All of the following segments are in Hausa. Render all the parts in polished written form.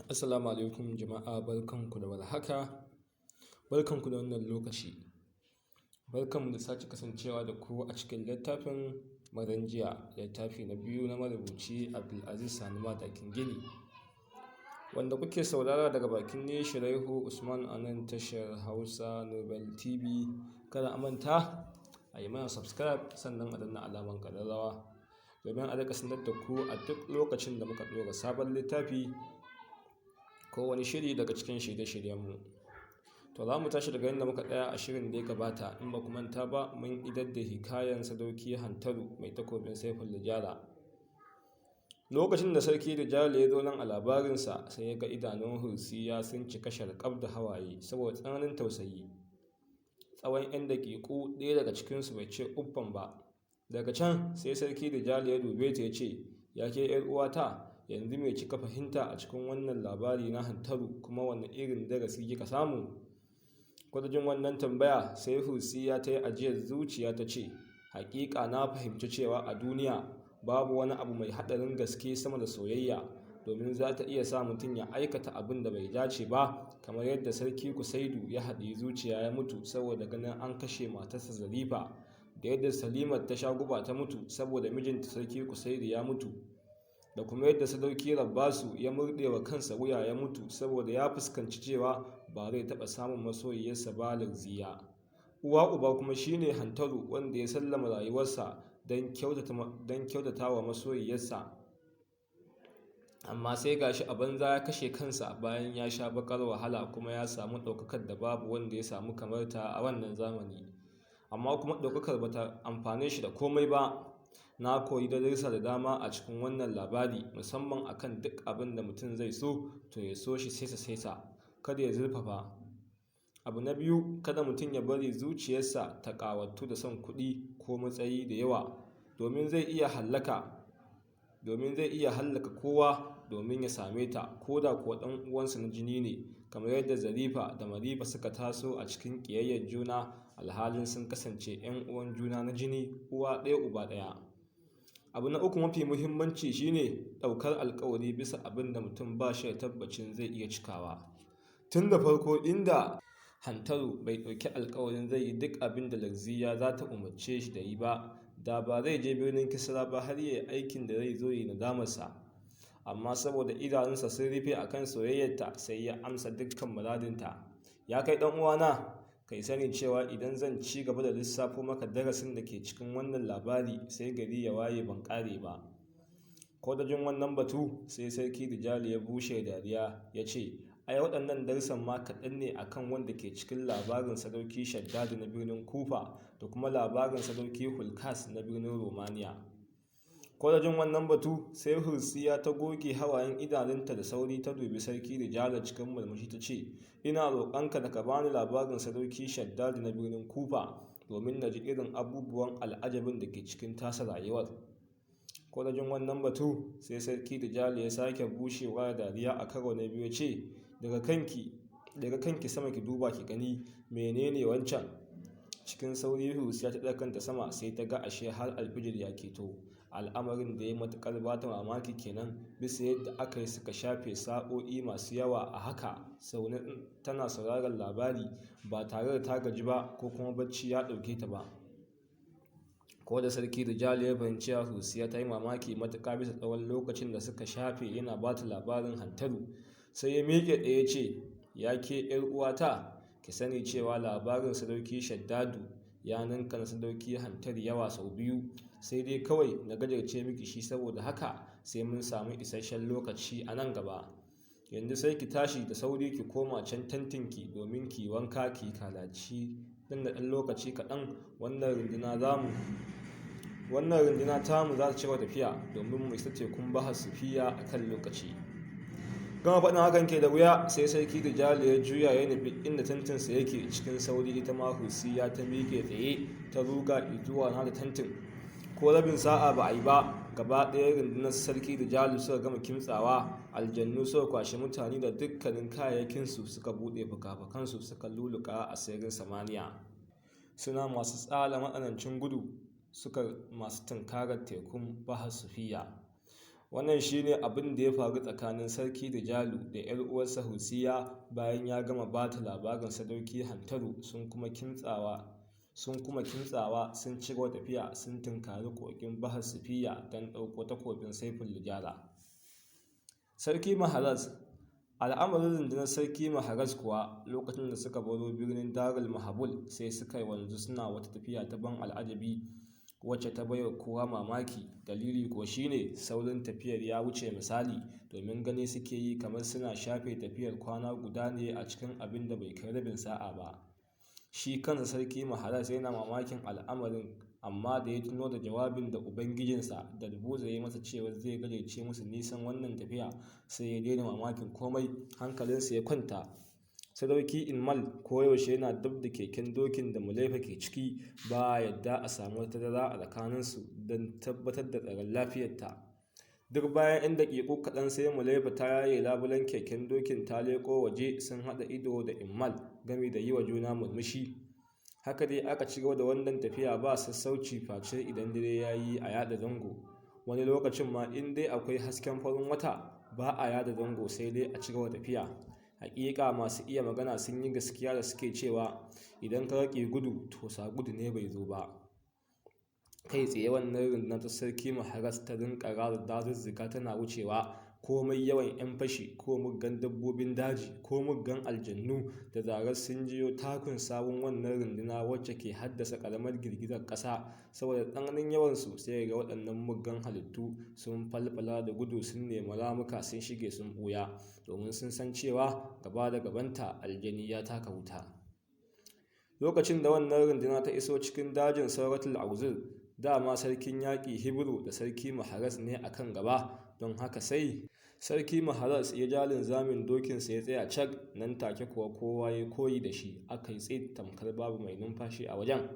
Assalamu alaikum jama'a, barkanku da warhaka, barkanku da wannan lokaci, barkanmu da sake kasancewa da ku a cikin littafin Maranjiya, littafi na biyu na marubuci Abdulaziz Sani Madakin Gini, wanda kuke saurara daga bakin ne Shiraihu Usman a nan tashar Hausa Nobel TV. Kada a manta a yi mana subscribe sannan a danna alaman ƙararrawa domin a rika sanar da ku a duk lokacin da muka ɗora sabon littafi ko wani shiri daga cikin shirye-shiryenmu. To za mu tashi daga inda muka tsaya a shirin da ya gabata. In ba ku manta ba, mun idar da hikayen sadauki Hantaru mai takobin Saiful Rijala. Lokacin da sarki Rijala ya zo nan a labarinsa, sai ya ga idanun Hursiya sun cika sharkaf da hawaye saboda tsananin tausayi. Tsawon 'yan daƙiƙu ɗaya daga cikinsu bai ce uffan ba. Daga can sai sarki Rijala ya dube ta ya ce, "Ya ke 'yar uwata, yanzu mai kika fahimta a cikin wannan labari na Hantaru, kuma wanne irin darasi kika samu?" Kwadajin wannan tambaya sai Hursiya ta yi ajiyar zuciya ta ce, "Hakika na fahimci cewa a duniya babu wani abu mai haɗarin gaske sama da soyayya, domin za ta iya sa mutum ya aikata abin da bai dace ba, kamar yadda sarki Kusaidu ya haɗi zuciya ya mutu saboda ganin an kashe matarsa Zarifa, da yadda Salimar ta sha guba ta mutu saboda mijinta sarki Kusaidu ya mutu, da kuma yadda sadauki Rabbasu ya murɗe wa kansa wuya ya mutu saboda ya fuskanci cewa ba zai taɓa samun masoyiyarsa ba Larziya. Uwa uba kuma shine Hantaru, wanda ya sallama rayuwarsa don kyautata wa masoyiyarsa, amma sai gashi a banza ya kashe kansa bayan ya sha bakar wahala kuma ya samu ɗaukakar da babu wanda ya samu kamar ta a wannan zamani, amma kuma ɗaukakar bata amfane shi da komai ba. Na koyi darussa da dama a cikin wannan labari, musamman akan duk abin da mutum zai so to ya so shi saisa, kada ya zurfafa. Abu na biyu, kada mutum ya bari zuciyarsa ta ƙawatu da son kuɗi ko matsayi da yawa, domin zai iya hallaka kowa domin ya same ta, ko da kuwa ɗan uwansa na jini ne, kamar yadda Zarifa da Marifa suka taso a cikin ƙiyayyar juna alhalin sun kasance 'yan uwan juna na jini, uwa ɗaya uba ɗaya. Abu na uku mafi muhimmanci shine ɗaukar alkawari bisa abin da mutum ba shi da tabbacin zai iya cikawa. Tun da farko, inda Hantaru bai ɗauki alkawarin zai yi duk abin da Larziya za ta umarce shi da yi ba, da ba zai je birnin Kisra ba har ya yi aikin da zai zo yi nadamarsa. Amma saboda idanunsa sun rufe akan soyayyarta, sai ya amsa dukkan muradinta. "Ya kai ɗan uwana, kai sani cewa idan zan ci gaba da lissafo maka darasin da ke cikin wannan labari sai gari ya waye ban ƙare ba." Ko da jin wannan batu sai sarki Rijali ya bushe dariya ya ce, "Ai waɗannan darsan ma kaɗan ne akan wanda ke cikin labarin sadauki Shaddadu na birnin Kufa da kuma labarin sadauki Hulkas na birnin Romaniya." Ko da jin wannan batu sai Hursiya ta goge hawayen idanunta da sauri ta dubi sarki Rijala cikin murmushi ta ce, "Ina roƙonka da ka bani labarin sadauki Shaddadu na birnin Kufa domin na ji irin abubuwan al'ajabin da ke cikin tasa rayuwar." Ko da jin wannan batu sai sarki Rijala ya sake bushewa da dariya a karo na biyu ya ce, daga kanki sama ki duba ki gani, menene wancan?" Cikin sauri Hursiya ta ɗaga kanta sama, sai ta ga ashe har alfijir ya keto. Al'amarin da ya matuƙar ba ta mamaki kenan, bisa yadda aka yi suka shafe sa'o'i masu yawa a haka zaune tana sauraron labari ba tare da ta gaji ba ko kuma bacci ya ɗauke ta ba. Ko da sarki Rijali ya fahimci Hursiya ta yi mamaki matuƙa bisa tsawon lokacin da suka shafe yana ba ta labarin Hantaru, sai ya miƙe ɗaya ya ce, "Ya ke 'yar uwata, ki sani cewa labarin sadauki Shaddadu ya ninka na sadauki Hantaru yawa sau biyu, sai dai kawai na gajarce miki shi, saboda haka sai mun samu isasshen lokaci a nan gaba. Yanzu sai ki tashi da sauri ki koma can tantinki domin ki wanka ki kalaci, nan da ɗan lokaci kaɗan wannan runduna tamu za ta ci gaba tafiya domin mu isa tekun Bahar Sufiya a kan lokaci." Gama faɗin hakan ke da wuya sai sarki Rijali ya juya ya nufi inda tantinsa yake. Cikin sauri ita ma Hursiya ta miƙe tsaye ta ruga zuwa nata tantin. Ko rabin sa'a ba a yi ba, gaba ɗaya rundunar sarki Rijali suka gama kimtsawa. Aljannu suka kwashe mutane da dukkanin kayayyakinsu suka buɗe fuka-fukansu suka luluka a sararin samaniya, suna masu tsala matsanancin gudu suka masu tunkarar tekun Bahar Sufiya. Wannan shine abin da ya faru tsakanin sarki Rijalu da 'yar uwarsa Husiyya bayan ya gama ba ta labarin sadauki Hantaru sun kuma kintsawa sun ci gaba tafiya sun tunkari kogin Bahar Sifiya don ɗauko takobin Saiful Rijala. Sarki Maharaz Al'amarin rundunar Sarki Maharaz kuwa lokacin da suka baro birnin Darul Mahabul sai suka wanzu suna wata tafiya ta ban al'ajabi wacce ta baiwa kowa mamaki. Dalili kuwa shine saurin tafiyar ya wuce misali, domin gani suke yi kamar suna shafe tafiyar kwana guda ne a cikin abin da bai kai rabin sa'a ba. Shi kansa Sarki Maharaz yana mamakin al'amarin, amma da ya tuno da jawabin da ubangijinsa da Dalbuza ya masa cewa zai gajece musu nisan wannan tafiya, sai ya daina mamakin komai, hankalinsa ya kwanta. Sadauki Inmal koyaushe yana dab da keken dokin da Mulaifa ke ciki, ba yadda a samu wata tazara a tsakaninsu don tabbatar da tsaron lafiyarta. Duk bayan 'yan daƙiƙu kaɗan sai Mulaifa ta yaye labulen keken dokin ta leƙo waje, sun haɗa ido da Inmal gami da yi wa juna murmushi. Haka dai aka ci gaba da wannan tafiya ba sassauci face idan dare ya yi a yada zango. Wani lokacin ma in dai akwai hasken farin wata ba a yada zango, sai dai a ci gaba tafiya. Hakika masu iya magana sun yi gaskiya da suke cewa idan ka rake gudu to sa gudu ne bai zo ba. Kai tsaye wannan rundunar ta Sarki Maharaz ta rinka rara dazuzzuka tana wucewa, komai yawan 'yan fashi ko muggan dabbobin daji ko muggan aljannu da zarar sun jiyo takun sawun wannan runduna wacce ke haddasa karamar girgizar ƙasa, saboda tsananin yawansu sai ga waɗannan muggan halittu sun falfala da gudu sun nemi ramuka sun shige sun ɓuya, domin sun san cewa gaba da gabanta aljani ya taka wuta. Lokacin da wannan runduna ta iso cikin dajin Sauratul Auzur, dama sarkin yaƙi Hibru da Sarki Maharaz ne a kan gaba, don haka sai Sarki Maharaz ya ja linzamin dokinsa ya tsaya cak, nan take kuwa kowa ya koyi da shi, aka yi tsit tamkar babu mai numfashi a wajen.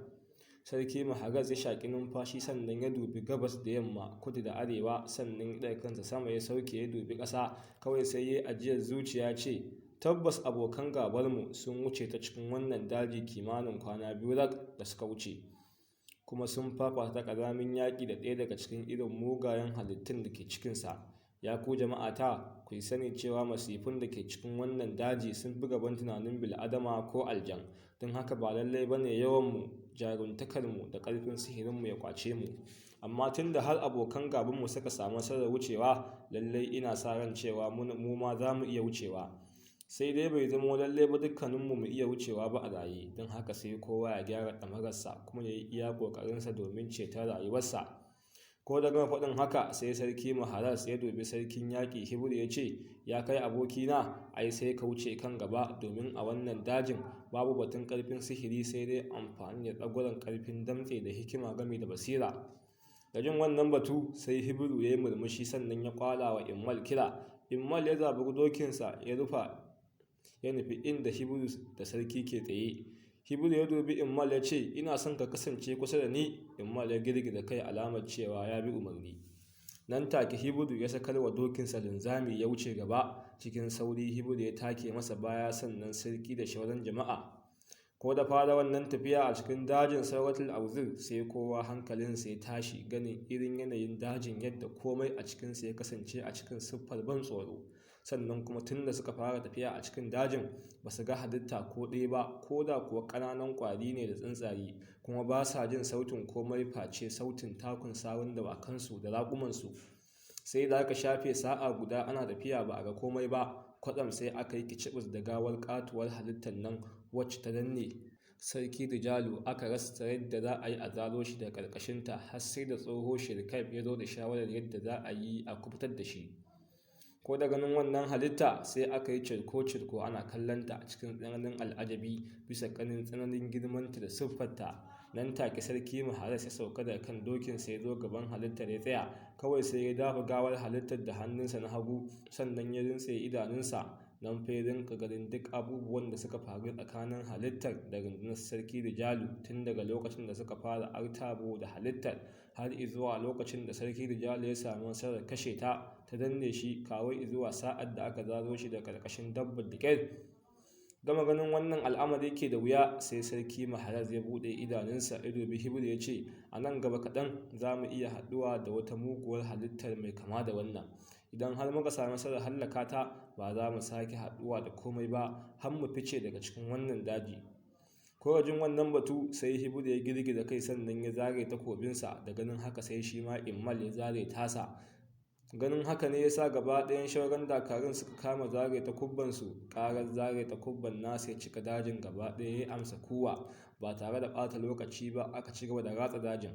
Sarki Maharaz ya shaƙi numfashi sannan ya dubi gabas da yamma, kudu da arewa, sannan ya ɗaga kansa sama ya sauke ya dubi ƙasa, kawai sai ya ajiyar zuciya ce, tabbas abokan gabarmu sun wuce ta cikin wannan daji kimanin kwana biyu da suka wuce, kuma sun fafata ƙazamin yaƙi da ɗaya daga cikin irin mugayen halittun da ke cikinsa. Ya ku jama'ata, ku yi sani cewa masifun da ke cikin wannan daji sun fi gaban tunanin bil'adama ko aljan, don haka ba lallai ba ne yawanmu, jaruntakarmu da ƙarfin sihirinmu ya kwace mu. Amma tun da har abokan gabanmu suka samu nasarar wucewa, lallai ina sa ran cewa mu ma za mu iya wucewa. Sai dai bai zama lallai ba dukkaninmu mu iya wucewa ba a raye, don haka sai kowa ya gyara ɗamararsa kuma ya yi iya ƙoƙarinsa domin ceton rayuwarsa. Ko da gama faɗin haka sai Sarki Maharaz ya dubi sarkin yaƙi Hibru ya ce, ya kai abokina, ai sai ka wuce kan gaba, domin a wannan dajin babu batun ƙarfin sihiri sai dai amfani da tsaguran ƙarfin damtse da hikima gami da basira. Da jin wannan batu sai Hibru ya yi murmushi sannan ya kwala wa Immal kira. Immal ya zaburi dokinsa ya nufi inda Hibru da sarki ke tsaye. Hibru ya dubi Immal ya ce, ina son ka kasance kusa da ni. Immal ya girgiza kai alamar cewa ya bi umarni. Nan take Hibru ya sakar wa dokinsa linzami ya wuce gaba. Cikin sauri Hibru ya take masa baya, sannan sarki da shauran jama'a. Ko da fara wannan tafiya a cikin dajin Sauratul Auzur, sai kowa hankalinsa ya tashi ganin irin yanayin dajin, yadda komai a cikinsa ya kasance a cikin siffar ban tsoro. Sannan kuma tun da suka fara tafiya a cikin dajin ba su ga halitta ko ɗaya ba, ko da kuwa ƙananan ƙwari ne da tsuntsaye, kuma ba sa jin sautin komai face sautin takun sawun dawakansu da raƙumansu. Sai da aka shafe sa'a guda ana tafiya ba a ga komai ba, kwatsam sai aka yi kicibis da gawar katuwar halittar nan wacce ta danne Sarki Rijalu. Aka rasa yadda za a yi a zaro shi daga ƙarƙashinta, har sai da tsoho Shirkaif ya zo da shawarar yadda za a yi a kubutar da shi. Ko da ganin wannan halitta sai aka yi cirko-cirko ana kallonta a cikin tsananin al'ajabi, bisa ganin tsananin girmanta da siffarta. Nan take Sarki Maharaz ya sauka daga kan dokinsa ya zo gaban halittar ya tsaya, kawai sai ya dafa gawar halittar da hannunsa na hagu, sannan ya rintse idanunsa. Nan fa ya rinka ganin duk abubuwan da suka faru tsakanin halittar da rundunar Sarki Rijalu, tun daga lokacin da suka fara artabo da halittar har izuwa lokacin da Sarki Rijalu ya samu nasarar kashe ta danne shi, kawai izuwa sa'ad da aka zaro shi da karkashin dabbar da ƙyar. Gama ganin wannan al'amari ke da wuya, sai sarki Maharaz ya buɗe idanunsa ya dubi Hibiru ya ce, a nan gaba kaɗan za mu iya haɗuwa da wata muguwar halittar mai kama da wannan. Idan har muka sami nasarar hallaka ta, ba za mu sake haɗuwa da komai ba har mu fice daga cikin wannan daji. Korajin wannan batu sai Hibiru ya girgiza kai, sannan ya zare takobinsa. Da ganin haka sai shi ma Immal ya zare tasa. Ganin haka ne ya sa gaba ɗayan shauran dakarun suka kama zare takubbansu. Ƙarar zare takubban nasa ya cika dajin gaba ɗaya, ya amsa kuwa ba tare da ɓata lokaci ba. Aka ci gaba da ratsa dajin.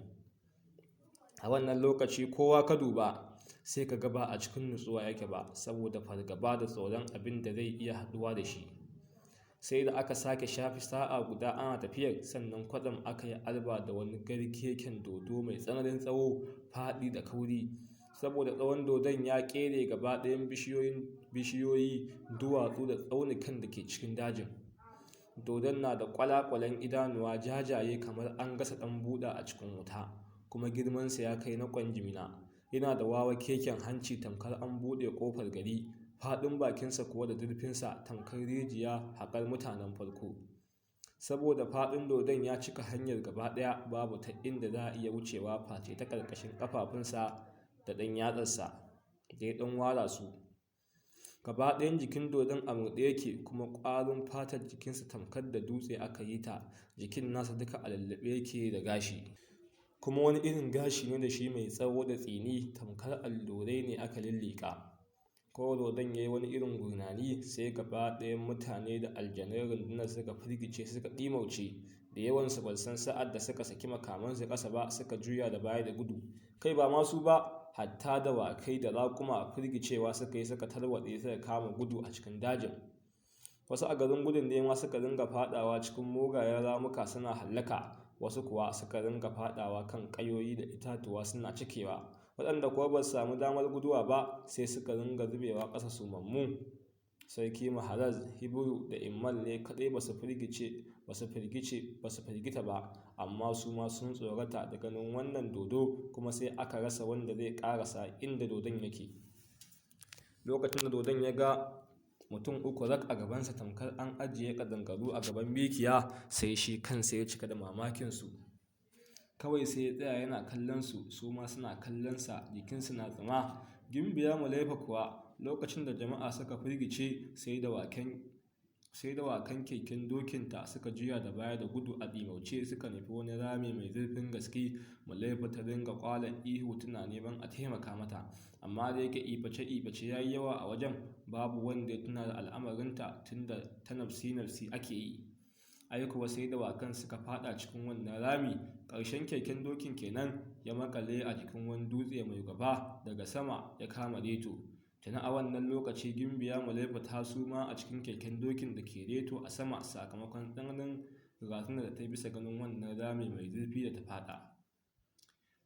A wannan lokaci kowa ka duba sai ka ga ba a cikin nutsuwa yake ba, saboda fargaba da tsoron abin da zai iya haɗuwa da shi. Sai da aka sake shafi sa'a guda ana tafiyar, sannan kwatsam aka yi alba da wani garkeken dodo mai tsananin tsawo, faɗi da kauri. Saboda tsawon dodon ya ƙere gaba ɗayan bishiyoyi, duwatsu da tsaunukan da ke cikin dajin. Dodon na da kwalakwalen idanuwa jajaye kamar an gasa ɗan buɗa a cikin wuta, kuma girmansa ya kai na ƙwanjimina. Yana da wawa keken hanci tamkar an buɗe ƙofar gari, faɗin bakinsa kuwa da zurfinsa tamkar rijiya haƙar mutanen farko. Saboda faɗin dodon ya cika hanyar gaba ɗaya, babu ta inda za a iya wucewa face ta ƙarƙashin ƙafafunsa da ɗan yatsarsa da ya ɗan wara su. Gaba ɗayan jikin dodon a murɗe yake, kuma ƙwarin fatar jikinsa tamkar da dutse aka yi ta. Jikin nasa duka a lallaɓe yake da gashi, kuma wani irin gashi ne da shi mai tsawo da tsini, tamkar allurai ne aka lilliƙa. Ko dodon ya yi wani irin gurnani, sai gaba ɗayan mutane da aljanun rundunar suka firgice, suka ɗimauce. Da yawansu ba san sa'ad da suka saki makamansu ƙasa ba, suka juya da baya da gudu. Kai ba masu ba, hatta dawakai da raƙuma firgicewa suka yi, suka tarwatse, suka kama gudu a cikin dajin. Wasu a garin gudun ne ma suka ringa faɗawa cikin mugayen ramuka suna hallaka, wasu kuwa suka ringa faɗawa kan ƙayoyi da itatuwa suna cikewa. Waɗanda kuwa ba su samu damar guduwa ba, sai suka ringa zubewa ƙasa sumammu. Sarki Maharaz, Hibiru da Immal ne kaɗai ba su firgita ba, amma su ma sun tsorata da ganin wannan dodo, kuma sai aka rasa wanda zai ƙarasa inda dodon yake. Lokacin da dodon ya ga mutum uku rak a gabansa, tamkar an ajiye ƙadangaru a gaban mikiya, sai shi kansa ya cika da mamakinsu. Kawai sai ya tsaya yana kallon su, su ma suna kallonsa, jikinsu na tsuma. Gimbiya Mulaifa kuwa, lokacin da jama'a suka firgice, sai dawakan keken dokinta suka juya da baya da gudu a ɗimauce, suka nufi wani rami mai zurfin gaske. Mulaifa ta dinga ƙwalar ihu tana neman a taimaka mata, amma da yake iface ya yi yawa a wajen, babu wanda ya tuna da al'amarinta, tunda ta nafsi ake yi. Ai kuwa sai dawakan suka fada cikin wannan rami. Ƙarshen keken dokin kenan ya makale a jikin wani dutse mai gaba, daga sama ya kama reto. Tuna a wannan lokaci Gimbiya Mulaifa ta suma a cikin keken dokin da ke reto a sama, sakamakon tsananin razana da ta yi bisa ganin wannan rami mai zurfi da ta fada.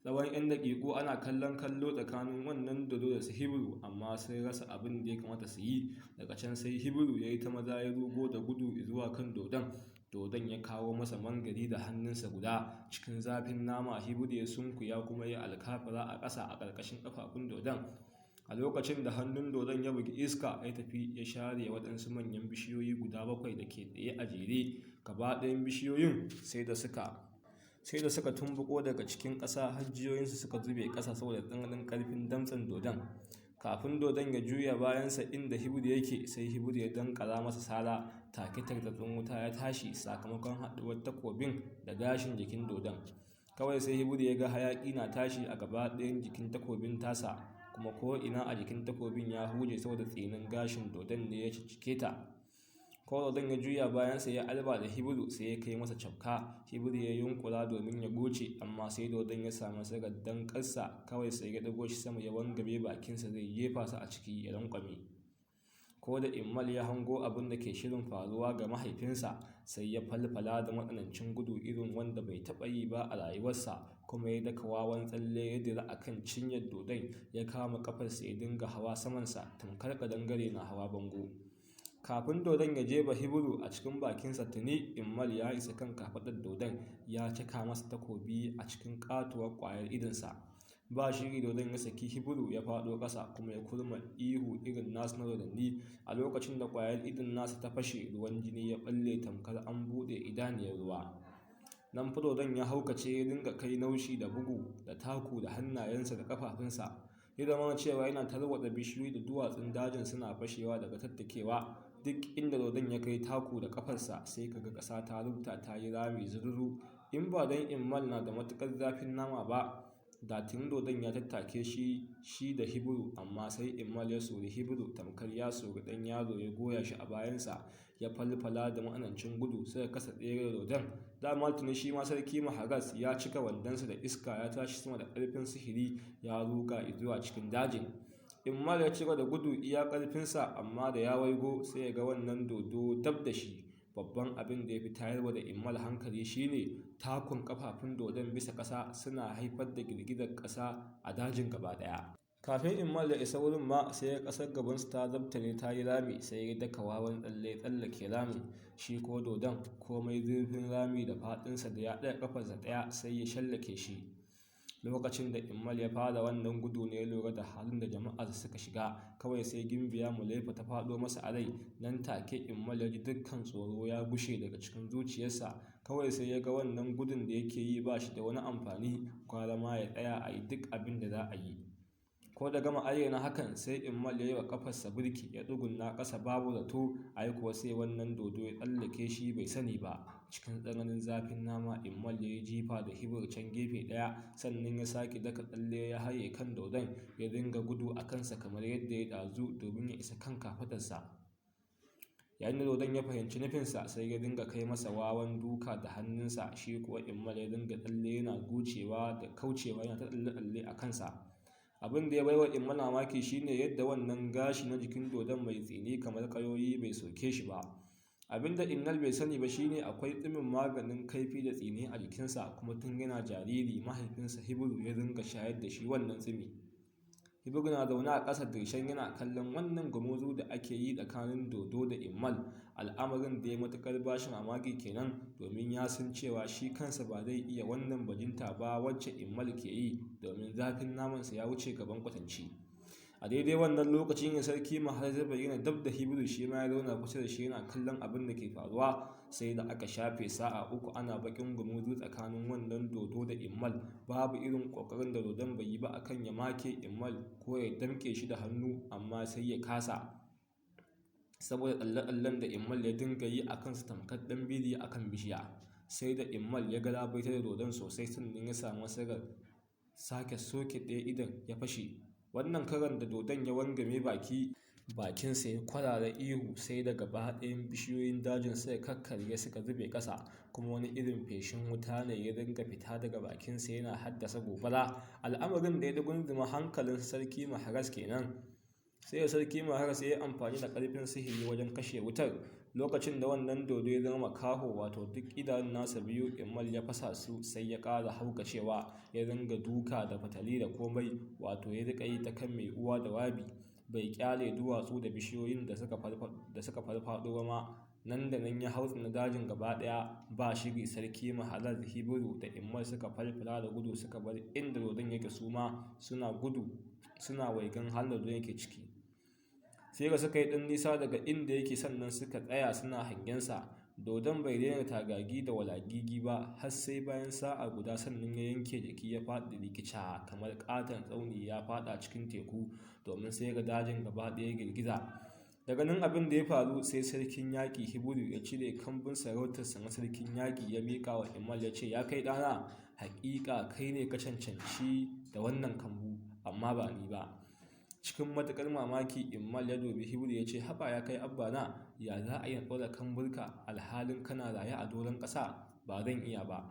Tsawon 'yan daƙiƙu ana kallo tsakanin wannan dodo da su Hibiru, amma sai rasa abin da ya kamata su yi. Daga can sai Hibiru ya yi ta maza ya rugo da gudu zuwa kan dodon. Dodon ya kawo masa mangari da hannunsa guda. Cikin zafin nama Hibiru ya sunkuya kuma ya alkafara a ƙasa a ƙarƙashin ƙafafun dodon. A lokacin da hannun dodon ya bugi iska, ya tafi ya share waɗansu manyan bishiyoyi guda 7 da ke tsaye a jere. Gaba ɗayan bishiyoyin sai da suka tumbuko daga cikin ƙasa, hajiyoyinsu suka zube ƙasa saboda tsananin ƙarfin damtsen dodon. Kafin dodon ya juya bayansa inda Hibiru yake, sai Hibiru ya dankara masa sara. Take tartatsin wuta ya tashi sakamakon haɗuwar takobin da gashin jikin dodon. Kawai sai Hibiru ya ga hayaƙi na tashi a gaba ɗayan jikin takobin tasa, kuma ko'ina a jikin takobin ya huje saboda tsinin gashin dodon ne ya cike ta. Ko dodon ya juya bayansa ya alba da Hibiru, sai ya kai masa cafka. Hibiru ya yunkura domin ya goce, amma sai dodon ya samu nasarar danƙarsa. Kawai sai ya ɗago shi sama, ya wangame bakinsa zai jefa sa a ciki ya lankwame. Ko da Immal ya hango abin da ke shirin faruwa ga mahaifinsa, sai ya falfala da matsanancin gudu irin wanda bai taɓa yi ba a rayuwarsa, kuma ya daka wawan tsalle ya dira a kan cinyar dodon, ya kama ƙafarsa ya dinga hawa samansa tamkar ƙadangare na hawa bango. Kafin dodon ya jefa Hibiru a cikin bakinsa, tuni Immal ya isa kan kafaɗar dodon, ya caka masa takobi a cikin ƙatuwar ƙwayar idonsa. ba shiri dodon ya saki Hibiru ya faɗo ƙasa kuma ya kurma ihu irin nasu na dodanni. A lokacin da ƙwayar idon nasa ta fashe, ruwan jini ya ɓalle tamkar an buɗe idaniyar ruwa. Nan fa dodon ya haukace, ya dinga kai naushi da bugu da taku da hannayensa da ƙafafunsa. Ya zama cewa yana tarwatsa bishiyoyi da duwatsun dajin suna fashewa daga tattakewa. Duk inda dodon ya kai taku da ƙafarsa sai kaga ƙasa ta rubuta ta yi rami zururu. In ba don Immal na da matuƙar zafin nama ba, da tuni dodon ya tattake shi da Hibiru, amma sai Immal ya sori Hibiru tamkar ya sori ɗan yaro, ya goya shi a bayansa, ya falfala da ma'anancin gudu suka kasa tsere da dodon. Dama tuni shi ma sarki Maharaz ya cika wandonsa da iska, ya tashi sama da ƙarfin sihiri ya ruga zuwa cikin dajin. Immal ya cika da gudu iya ƙarfinsa, amma da ya waigo sai ya ga wannan dodo dab da shi. Babban abin da ya fi tayarwa da Immal hankali shine takun kafafun dodon bisa ƙasa suna haifar da girgizar ƙasa a dajin gaba ɗaya. Kafin Immal ya isa wurin ma sai ƙasar gabansu ta zabtare ta yi rami, sai ya daka wawan tsalle tsallake ramin. Shi ko dodon komai zurfin rami da faɗinsa da ya ɗaga ƙafarsa ɗaya sai ya shallake shi. Lokacin da Immal ya fara wannan gudu ne ya lura da halin da jama'ar suka shiga. Kawai sai Gimbiya Mulaifa ta faɗo masa a rai. Nan take Immal ya ji dukkan tsoro ya gushe daga cikin zuciyarsa. Kawai sai ya ga wannan gudun da yake yi ba shi da wani amfani, gwara ma ya tsaya a yi duk abin da za a yi. Ko da gama ayyana hakan sai Immal ya yi wa ƙafarsa birki, ya tsugunna ƙasa babu zato. Ai kuwa sai wannan dodo ya tsallake shi bai sani ba. Cikin tsananin zafin nama Immal ya yi jifa da Hibir can gefe ɗaya, sannan ya sake daka tsalle ya haye kan dodon, ya dinga gudu a kansa kamar yadda ya ɗazu domin ya isa kan kafaɗarsa. Yayin da dodon ya fahimci nufinsa sai ya dinga kai masa wawan duka da hannunsa. Shi kuwa Immal ya dinga tsalle yana gucewa da kaucewa, yana ta tsalle a kansa. Abin da ya baiwa Immal mamaki shine yadda wannan gashi na jikin dodon mai tsini kamar ƙayoyi bai soke shi ba. Abin da Immal bai sani ba shine akwai tsimin maganin kaifi da tsini a jikinsa, kuma tun yana jariri mahaifinsa Hibiru ya dinga shayar da shi wannan tsimi. Hibiru na zaune a ƙasa dirshan yana kallon wannan gumurzu da ake yi tsakanin dodo da Immal. Al'amarin da ya matuƙar bashi mamaki kenan, domin ya san cewa shi kansa ba zai iya wannan bajinta ba wacce Immal ke yi, domin zafin namansa ya wuce gaban kwatanci. A daidai wannan lokacin ne sarki Maharaz ya bayyana dab da Hibiru, shi ma ya zauna kusa da shi yana kallon abin da ke faruwa. Sai da aka shafe sa'a uku ana bakin gumurzu tsakanin wannan dodo da Immal. Babu irin kokarin da dodon bai yi ba akan ya make Immal ko ya damke shi da hannu, amma sai ya kasa, saboda tsalle-tsallen da Immal ya dinga yi a kansa tamkar ɗan biri a kan bishiya. Sai da Immal ya galabaitar da dodon sosai, sannan ya samu nasarar sake soke ɗaya idon ya fashe. Wannan karan da dodon ya wangame bakinsa ya kwarara ihu, sai da gaba ɗayan bishiyoyin dajin sai kakkarye suka zube ƙasa, kuma wani irin feshin wuta ne ya dinga fita daga bakinsa yana haddasa gobara. Al'amarin da ya dugunzuma hankalin sarki Maharaz kenan. Sai sarki Maharaz ya yi amfani da ƙarfin sihiri wajen kashe wutar. Lokacin da wannan dodo ya zama makaho, wato duk idanun nasa biyu, Immal ya fasa su, sai ya ƙara haukacewa, ya dinga duka da fatali da komai, wato ya riƙa yi ta kan mai uwa da wabi. Bai ƙyale duwatsu da bishiyoyin da suka farfaɗo ba ma. Nan da nan ya hautsina dajin gaba ɗaya. Ba shiri sarki Maharaz, Hibiru da Immal suka falfala da gudu suka bar inda dodon yake, su ma suna gudu suna waigan halin da dodon yake ciki. Sai ga suka yi ɗan nisa daga inda yake, sannan suka tsaya suna hangensa. Dodon bai daina tagagi da walagigi ba har sai bayan sa'a guda, sannan ya yanke jiki ya faɗi rikica kamar ƙaton tsauni ya faɗa cikin teku, domin sai ga dajin gaba ɗaya girgiza. Daga nan abin da ya faru sai sarkin yaƙi Hibiru ya cire kambun sarautarsa na sarkin yaƙi ya miƙa wa Immal ya ce, ya kai ɗana, haƙiƙa kai ne ka cancanci da wannan kambu, amma ba ni ba. Cikin matuƙar mamaki Immal ya dubi Hibiru ya ce, haba ya kai abbana, ya za a yi ɗora kamburka alhalin kana raye a doron ƙasa? Ba zan iya ba.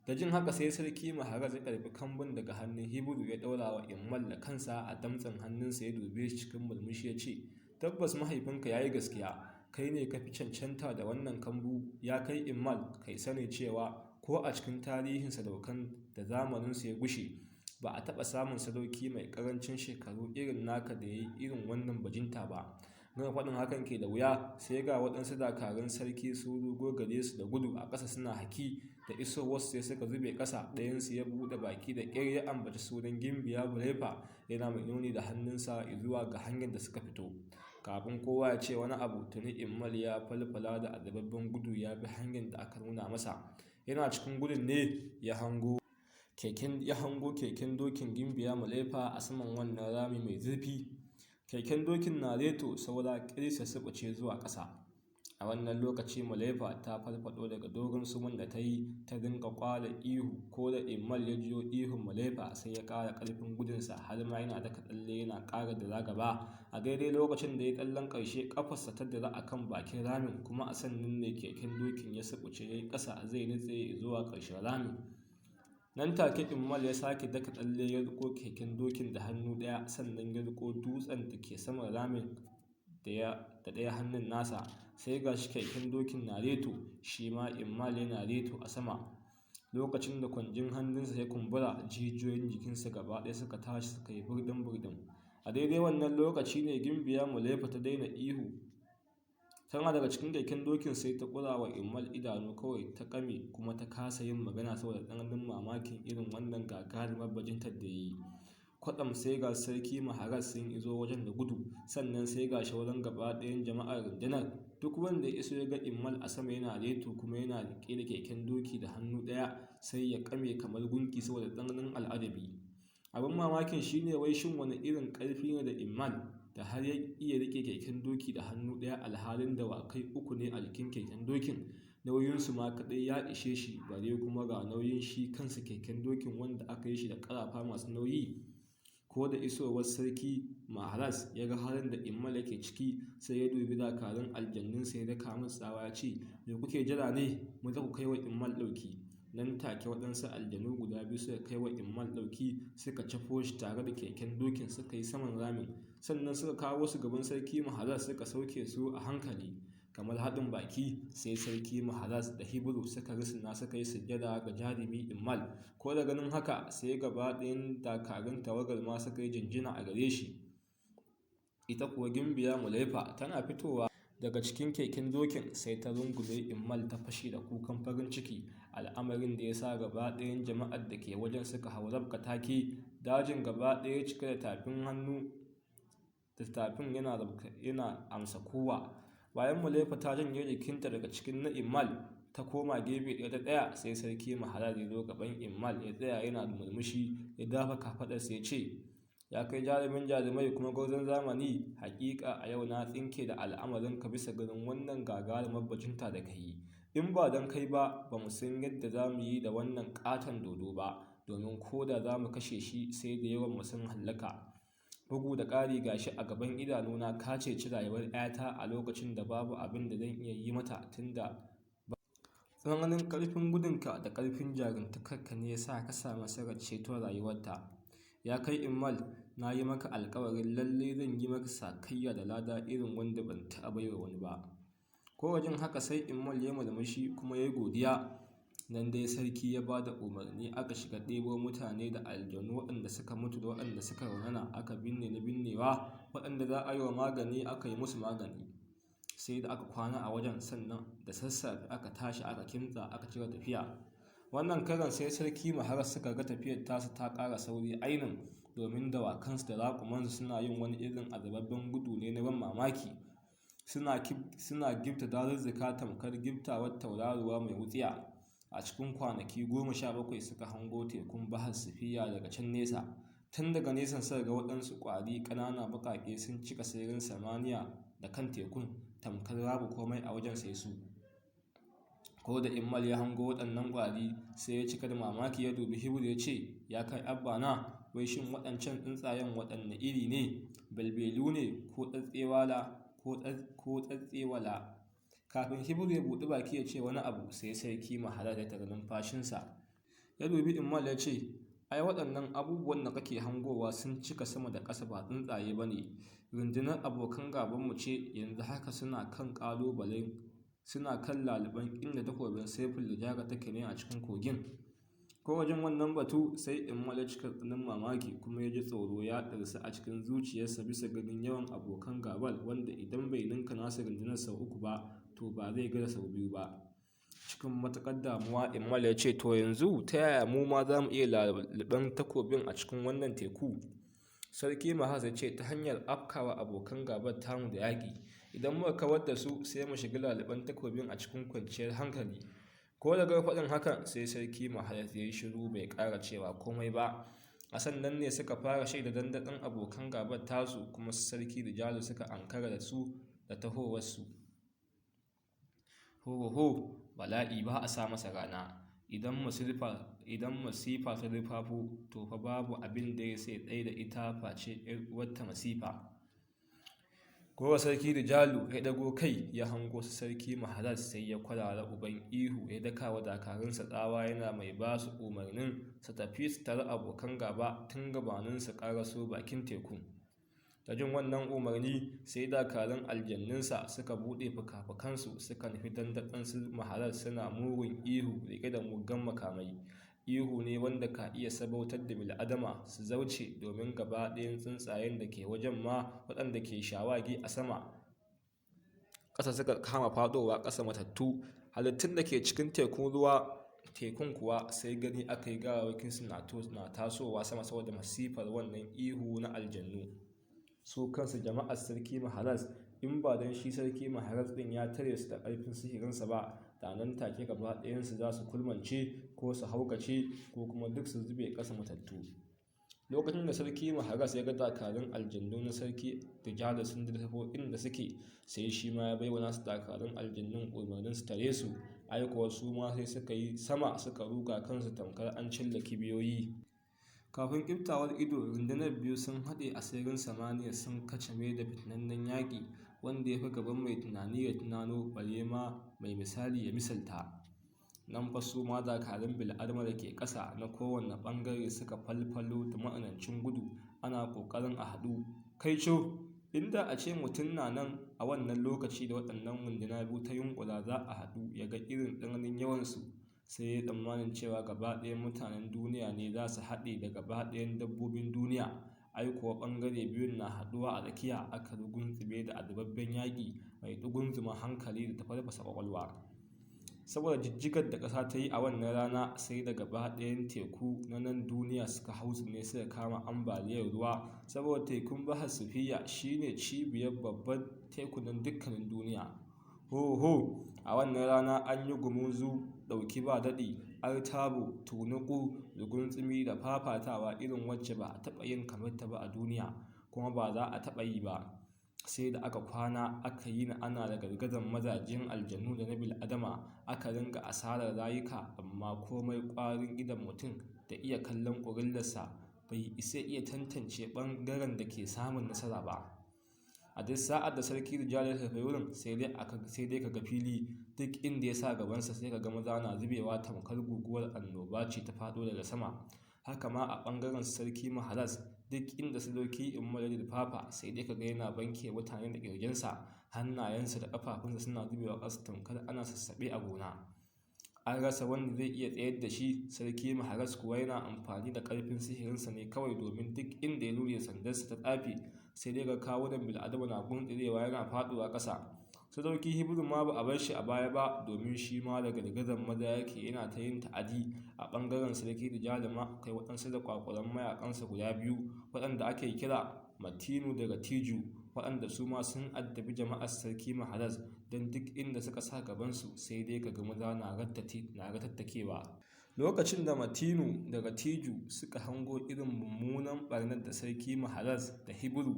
Da jin haka sai sarki Maharaz ya karɓi kambun daga hannun Hibiru ya ɗaura wa Immal da kansa a damtsen hannunsa, ya dube shi cikin murmushi ya ce, tabbas mahaifinka ya yi gaskiya, kai ne ka fi cancanta da wannan kambu. Ya kai Immal, kai sani cewa ko a cikin tarihin sadaukan da zamaninsu ya gushe, ba a taɓa samun sadauki mai ƙarancin shekaru irin naka da ya yi irin wannan bajinta ba. Gama faɗin hakan ke da wuya sai ga waɗansu dakarun sarki su rugo gare su da gudu a ƙasa suna haki, da isowarsu sai suka zube ƙasa. Ɗayansu ya buɗe baki da ƙyar ya ambaci sunan Gimbiya Mulaifa, yana mai nuni da hannunsa zuwa ga hanyar da suka fito. Kafin kowa ya ce wani abu, tuni Immal ya falfala da azababben gudu ya bi hanyar da aka nuna masa. Yana cikin gudun ne ya hango keken dokin Gimbiya Mulaifa a saman wannan rami mai zurfi. Keken dokin na reto saura ƙirsa suɓuce zuwa ƙasa. A wannan lokaci Mulaifa ta farfado daga dogon suman da ta yi, ta dinga kwala ihu. Ko da Immal ya jiyo ihun Mulaifa sai ya ƙara ƙarfin gudunsa, har ma yana daka tsalle yana ƙara da gaba. A daidai lokacin da ya tsallen ƙarshe, ƙafarsa ta dira a kan bakin ramin, kuma a sannan ne keken dokin ya suɓuce ya yi ƙasa zai nutse zuwa ƙarshen ramin. Nan take Immal ya sake daka tsalle ya riko keken dokin da hannu ɗaya, sannan ya riko dutsen da ke saman ramin da ɗaya hannun nasa. Sai ga shi keken dokin na reto, shi ma Immal yana reto a sama. Lokacin da kwanjin hannunsa ya kumbura, jijiyoyin jikinsa gaba ɗaya suka tashi suka yi burdin. A daidai wannan lokaci ne Gimbiya Mulaifa ta daina ihu. Tana daga cikin keken dokin sai ta ƙura wa Immal idanu kawai, ta ƙame kuma ta kasa yin magana saboda tsananin mamakin irin wannan gagarumar bajintar da ya yi. Kwatsam sai ga sarki Maharaz sun iso wajen da gudu, sannan sai ga shauran gaba ɗayan jama'ar rundunar. Duk wanda ya iso ya ga Immal a sama yana reto kuma yana riƙe da keken doki da hannu ɗaya, sai ya ƙame kamar gunki saboda tsananin al'ajabi. Abin mamakin shine wai shin wani irin ƙarfi ne da Immal da har ya iya riƙe keken doki da hannu ɗaya, alhalin dawakai 3 ne a jikin keken dokin. Nauyinsu ma kaɗai ya ishe shi, bare kuma ga nauyin shi kansa keken dokin wanda aka yi shi da ƙarafa masu nauyi. Ko da isowar sarki Maharaz ya ga halin da Immal yake ciki, sai ya dubi dakarun aljannun sai ya daka musu tsawa ya ce, me kuke jira ne? Mu za ku kai wa Immal ɗauki. Nan take waɗansu aljanu guda biyu suka kai wa Immal ɗauki, suka cafo shi tare da keken dokin suka yi saman ramin, sannan suka kawo su gaban sarki Maharaz suka sauke su a hankali. Kamar haɗin baki sai sarki Maharaz da Hibru suka risina suka yi sujjada ga jarumi Immal. Ko da ganin haka sai gaba ɗayan dakarun tawagar ma suka yi jinjina a gare shi. Ita kuwa Gimbiya Mulaifa tana fitowa daga cikin keken dokin sai ta rungume Immal ta fashe da kukan farin ciki, al'amarin da ya sa gaba ɗayan jama'ar da ke wajen suka haurabka take. Dajin gaba ɗaya cike da tafin hannu da tafin yana amsa kowa. Bayan Mulaifa ta janye jikinta daga cikin na Immal ta koma gefe ɗaya ta tsaya, sai sarki Maharaz ya zo gaban Immal ya tsaya yana murmushi, ya dafa kafaɗarsa ya ce, ya kai jarumin jarumai kuma gwarzon zamani, hakika a yau na tsinke da al'amarin ka bisa ganin wannan gagarumar bajinta da ka yi. In ba don kai ba mu san yadda za mu yi da wannan katon dodo ba, domin ko da za mu kashe shi sai da yawan mu sun hallaka. Bugu da ƙari gashi a gaban idanuna ka ceci rayuwar 'yata a lokacin da babu abin da zan iya yi mata, tunda tsananin ƙarfin gudunka da ƙarfin jarumtakarka ne ya sa ka samu nasarar ceto rayuwarta. Ya kai Immal, na yi maka alkawarin lalle zan yi maka sakayya da lada irin wanda ban taɓa baiwa wani ba. Ko wajen haka sai Immal ya murmushi kuma ya yi godiya. Nan dai sarki ya ba da umarni aka shiga ɗebo mutane da aljanu, waɗanda suka mutu da waɗanda suka raunana aka binne na binnewa, waɗanda za a yi wa magani aka yi musu magani. Sai da aka kwana a wajen, sannan da sassafe aka tashi aka kimtsa aka cire tafiya. Wannan karan sai sarki Maharaz suka ga tafiyar tasu ta ƙara sauri ainin, domin dawakansu da raƙumansu suna yin wani irin azababben gudu ne na ban mamaki. Suna gifta dazuzzuka tamkar giftawar tauraruwa mai wutsiya. A cikin kwanaki 17 suka hango tekun Bahar Safiya daga can nesa. Tun daga nesan suka ga waɗansu ƙwari ƙanana baƙaƙe sun cika sararin samaniya da kan tekun, tamkar babu komai a wajen sai su. Ko da Immal ya hango waɗannan ƙwari sai ya cika da mamaki, ya dubi Hibru ya ce, ya kai abba na, wai shin waɗancan tsuntsayen waɗanne iri ne? Balbelu ne ko tsatsewala? Kafin Hibru ya buɗi baki ya ce wani abu, sai sarki Maharaz ya tara numfashinsa. Ya dubi Immal ya ce, ai waɗannan abubuwan da kake hangowa sun cika sama da ƙasa, ba tsuntsaye ba ne. Rundunar abokan gabanmu ce yanzu haka, suna kan laluban inda takobin Saiful Lujara take ne a cikin kogin. ko wajen wannan batu sai Immal ya cika tsananin mamaki kuma ya ji tsoro ya ɗarsu a cikin zuciyarsa bisa ganin yawan abokan gabar wanda idan bai ninka nasa rundunar sau 3 ba to ba zai gaza sau 2 ba. Cikin matuƙar damuwa Immal ya ce, to yanzu ta yaya mu ma za mu iya laluben takobin a cikin wannan teku? Sarki Mahaz ya ce, ta hanyar afkawa abokan gabar tamu da yaƙi, idan muka kawar da su sai mu shiga laluben takobin a cikin kwanciyar hankali. Ko daga faɗin hakan sai Sarki Mahaz ya yi shiru bai ƙara cewa komai ba. A sannan ne suka fara shaida dandaɗin abokan gabar tasu, kuma Sarki Rijalu suka ankara da su da tahowarsu. Ho, bala'i ba a sa masa rana. Idan masifa ta rufafo to fa babu abin da ya sai ɗaya da ita face wata masifa. Kowa Sarki Rijalu ya dago kai ya hango su Sarki Mahaz sai ya kwarara uban ihu ya daka wa dakarunsa tsawa yana mai ba su umarnin su tafi su tare abokan gaba tun gabanin su karaso bakin teku. Da jin wannan umarni sai dakarun aljannunsa suka buɗe fuka-fukansu suka nufi dandaɗin su Mahaz suna mugun ihu riƙe da muggan makamai. Ihu ne wanda ka iya sabautar da bil'adama su zauce, domin gaba ɗayan tsuntsayen da ke wajen ma waɗanda ke shawagi a sama ƙasa suka kama faɗowa ƙasa matattu. Halittun da ke cikin tekun kuwa sai gani aka yi gawawakinsu na tasowa sama saboda masifar wannan ihu na aljannu. Su kansu jama'ar Sarki Mahaz, in ba don shi Sarki Mahaz ɗin ya tare su da ƙarfin sihirinsa ba, da nan take gaba ɗayansu za su kulmance ko su haukace ko kuma duk su zube ƙasa matattu. Lokacin da Sarki Mahaz ya ga dakarun aljannu na Sarki Rijalu sun dirtafo inda suke, sai shi ma ya baiwa nasu dakarun aljannun umarnin su tare su. Aikuwa su ma sai suka yi sama suka ruga kansu tamkar an cilla kibiyoyi. Kafin ƙiftawar ido rundunar biyu sun haɗe a sararin samaniya sun kacame da fitinannen yaƙi wanda ya fi gaban mai tunani ya tunano, bare ma mai misali ya misalta. Nan fa su ma dakarun bil'adama da ke ƙasa na kowane ɓangare suka falfalo da ma'anancin gudu ana ƙoƙarin a haɗu. Kaico, inda a ce mutum na nan a wannan lokaci da waɗannan runduna biyu ta yunƙura za a haɗu ya ga irin tsananin yawansu, sai ya tsammanin cewa gaba ɗayan mutanen duniya ne za su haɗe da gaba ɗayan dabbobin duniya. Ai kuwa ɓangare biyun na haɗuwa a tsakiya aka rugunzume da azababben yaƙi mai ɗugunzuma hankali da tafarfasa ƙwaƙwalwa. Saboda jijjigar da ƙasa ta yi a wannan rana sai da gaba ɗayan teku na nan duniya suka ne suka kama ambaliyar ruwa, saboda tekun Bahar Sufiya shine cibiyar babban tekunan dukkanin duniya. Ho, a wannan rana an yi gumurzu ɗauki ba daɗi, artabu, tunuku, ruguntsumi da fafatawa irin wacce ba a taɓa yin kamar ta ba a duniya, kuma ba za a taɓa yi ba. Sai da aka kwana aka yi ana da gargazan mazajen aljannu da na bil'adama, aka ringa asarar rayuka, amma komai ƙwarin idon mutum da iya kallon ƙurillarsa bai isa iya tantance ɓangaren da ke samun nasara ba. A duk sa'ad da Sarki Rijalu ya tafi wurin sai dai ka ga fili duk inda ya sa gabansa sai ka ga maza na zubewa tamkar guguwar annoba ce ta faɗo daga sama. Haka ma a ɓangaren Sarki Mahaz, duk inda Sadauki Immal ya fafa sai dai ka ga yana banke mutane da ƙirjinsa, hannayensa da ƙafafunsa suna zubewa ƙasa tamkar ana sassaɓe a gona. An rasa wanda zai iya tsayar da shi. Sarki Mahaz kuwa yana amfani da ƙarfin sihirinsa ne kawai, domin duk inda ya lure sandarsa ta tsafi sai dai ga kawunan bil'adama na guntsirewa yana faɗuwa ƙasa. Sadauki Hibiru ma ba a bar shi a baya ba, domin shi ma da gargazan maza yake yana ta yin ta'adi. A ɓangaren Sarki Rijalu ma akwai waɗansu da kwakwaran mayaƙansa guda biyu waɗanda ake kira Matinu da Ratiju, waɗanda su ma sun addabi jama'ar Sarki Mahaz, don duk inda suka sa gabansu sai dai ka ga maza na ratattakewa. Lokacin da Matinu da Ratiju suka hango irin mummunan ɓarnar da Sarki Mahaz da Hibiru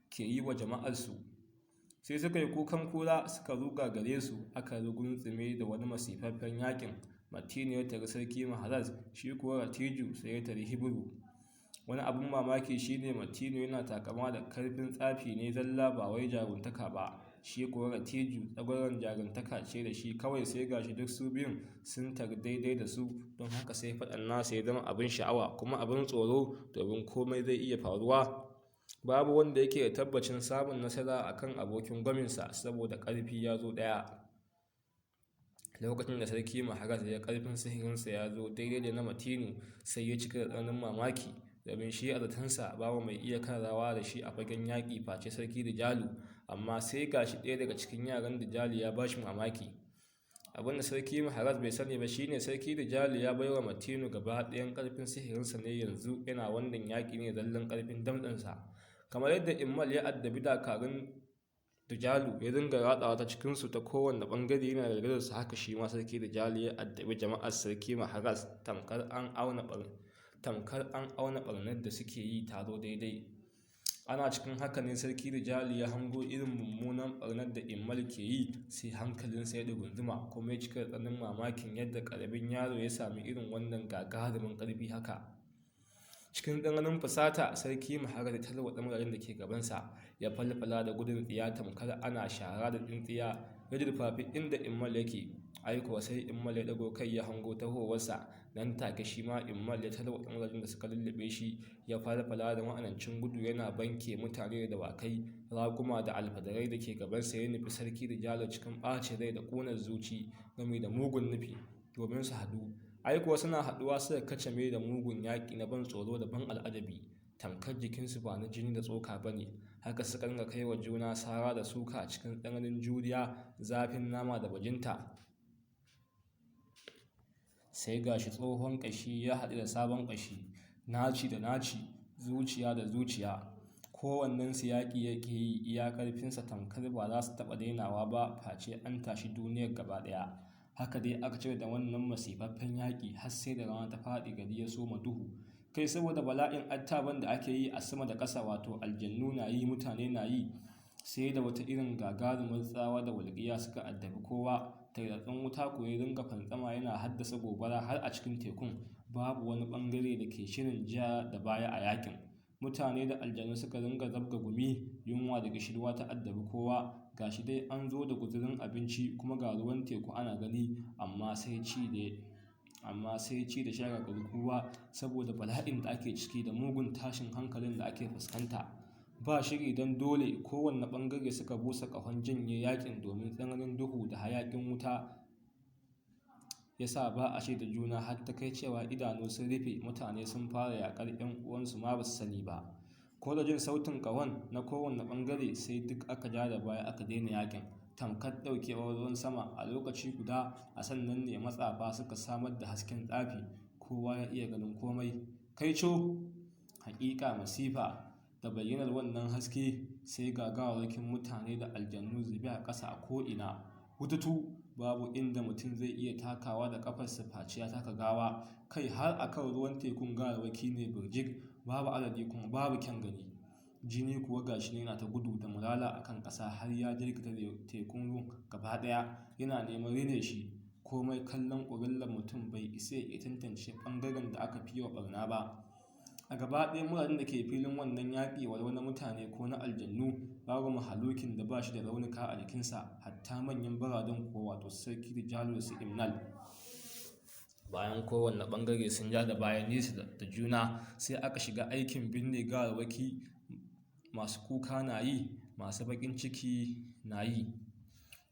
ke yi wa jama'arsu, sai suka yi kukan kura suka ruga gare su, aka rugunzume da wani masifaffen yakin. Matinu ya tari Sarki Mahaz, shi kuwa Ratiju sai ya tari Hibiru. Wani abin mamaki shine Matinu yana takama da karfin tsafi ne zalla ba wai jaruntaka ba, shi kuwa Ratiju tsagwaron jaruntaka ce da shi kawai. Sai gashi duk su biyun sun tari daidai da su, don haka sai faɗan nasa ya zama abin sha'awa kuma abin tsoro, domin komai zai iya faruwa. Babu wanda yake da tabbacin samun nasara akan abokin gwaminsa saboda ƙarfi ya zo ɗaya. Lokacin da sarki Maharaz ya karfin sihirinsa ya zo daidai da na Matinu, sai ya cika da tsananin mamaki, domin shi a zatansa babu mai iya karawa da shi a fagen yaƙi face sarki Dijalu, amma sai gashi ɗaya daga cikin yaran Dijalu ya bashi mamaki. Abin da sarki Maharaz bai sani ba shine sarki Dijalu ya baiwa Matinu gaba ɗayan ƙarfin sihirinsa ne, yanzu yana wannan yaƙi ne zallan ƙarfin damtsensa. Kamar yadda Immal ya addabi dakarun Dijalu ya dinga ratsawa ta cikinsu ta kowane ɓangare yana gargadar su, haka shi ma sarki Dijalu ya addabi jama'ar sarki Maharaz tamkar an auna ɓarnar da suke yi taro daidai. Ana cikin haka ne sarki Dijalu ya hango irin mummunan ɓarnar da Immal ke yi, sai hankalinsa ya dugunzuma, kuma ya cika da tsananin mamakin yadda ƙaramin yaro ya sami irin wannan gagarumin ƙarfi haka. Cikin tsananin fusata sarki Maharaz ya tarwatsa mutanen da ke gabansa, ya falfala da gudun tsiya tamkar ana shara da tsintsiya, ya durfafi inda Immal yake. Aikuwa sai Immal ya ɗago kai ya hango tahowarsa, nan take shi ma Immal ya tarwatsa mutanen da suka lullube shi, ya falfala da ma'anancin gudu yana banke mutane da dawakai, raguma da alfadarai da ke gabansa, ya nufi sarki Dijalu cikin ɓacin rai da ƙunar zuci game da mugun nufi domin su haɗu. Aikuwa suna haɗuwa suka kacame da mugun yaƙi na ban tsoro da ban al'ajabi, tamkar jikinsu ba na jini da tsoka ba ne, haka suka dinga kai wa juna sara da suka a cikin tsananin juriya, zafin nama da bajinta. Sai gashi tsohon ƙashi ya haɗu da sabon ƙashi, naci da naci, zuciya da zuciya, kowannensu yaƙi yake yi iya ƙarfinsa, tamkar ba za su taɓa dainawa ba face an tashi duniyar gaba ɗaya. Haka dai aka cire da wannan masifaffen yaƙi har sai da rana ta faɗi gari ya soma duhu. Kai saboda bala'in attaban da ake yi a sama da ƙasa, wato aljannu na yi mutane na yi, sai da wata irin gagarumar tsawa da walƙiya suka addabi kowa. Tartatsin wuta ko ya dinga fantsama yana haddasa gobara har a cikin tekun. Babu wani ɓangare da ke shirin ja da baya a yaƙin. Mutane da aljanu suka dinga zabga gumi, yunwa da gishirwa ta addabi kowa. Gashi dai an zo da guzurin abinci kuma ga ruwan teku ana gani, amma sai ci da sha gagari kowa saboda bala'in da ake ciki da mugun tashin hankalin da ake fuskanta. Ba shiri don dole kowanne ɓangare suka busa ƙahon janye yaƙin, domin tsananin duhu da hayaƙin wuta ya sa ba a shaida juna, har ta kai cewa idanu sun rufe, mutane sun fara yaƙar 'yan uwansu ma ba su sani ba. Ko da jin sautin ƙahon na kowanne ɓangare, sai duk aka ja da baya aka daina yaƙin, tamkar ɗaukewar ruwan sama a lokaci guda. A sannan ne matsafa suka samar da hasken tsafi, kowa ya iya ganin komai. Kaico, haƙiƙa masifa! Da bayyanar wannan haske sai ga gawarwakin mutane da aljannu zube a ƙasa a ko'ina. Wututu, babu inda mutum zai iya takawa da ƙafarsa face ya taka gawa. Kai har a kan ruwan tekun gawarwaki ne birjik, babu adadi kuma babu kyan gani. Jini kuwa gashi yana ta gudu da mulala a kan ƙasa, har ya jirkita tekun ruwan gaba ɗaya, yana neman rine shi. Komai kallon ƙurillar mutum bai isa ya tantance ɓangaren da aka fi wa ɓarna ba. A gaba ɗaya mutanen da ke filin wannan yaƙi, walau na mutane ko na aljannu, babu mahalukin da ba shi da raunuka a jikinsa, hatta manyan baradan kuwa, wato sarki Dijalu da su Imnal. Bayan kowanne ɓangare sun ja da bayan nesa da juna, sai aka shiga aikin binne gawarwaki. Masu kuka na yi, masu baƙin ciki na yi,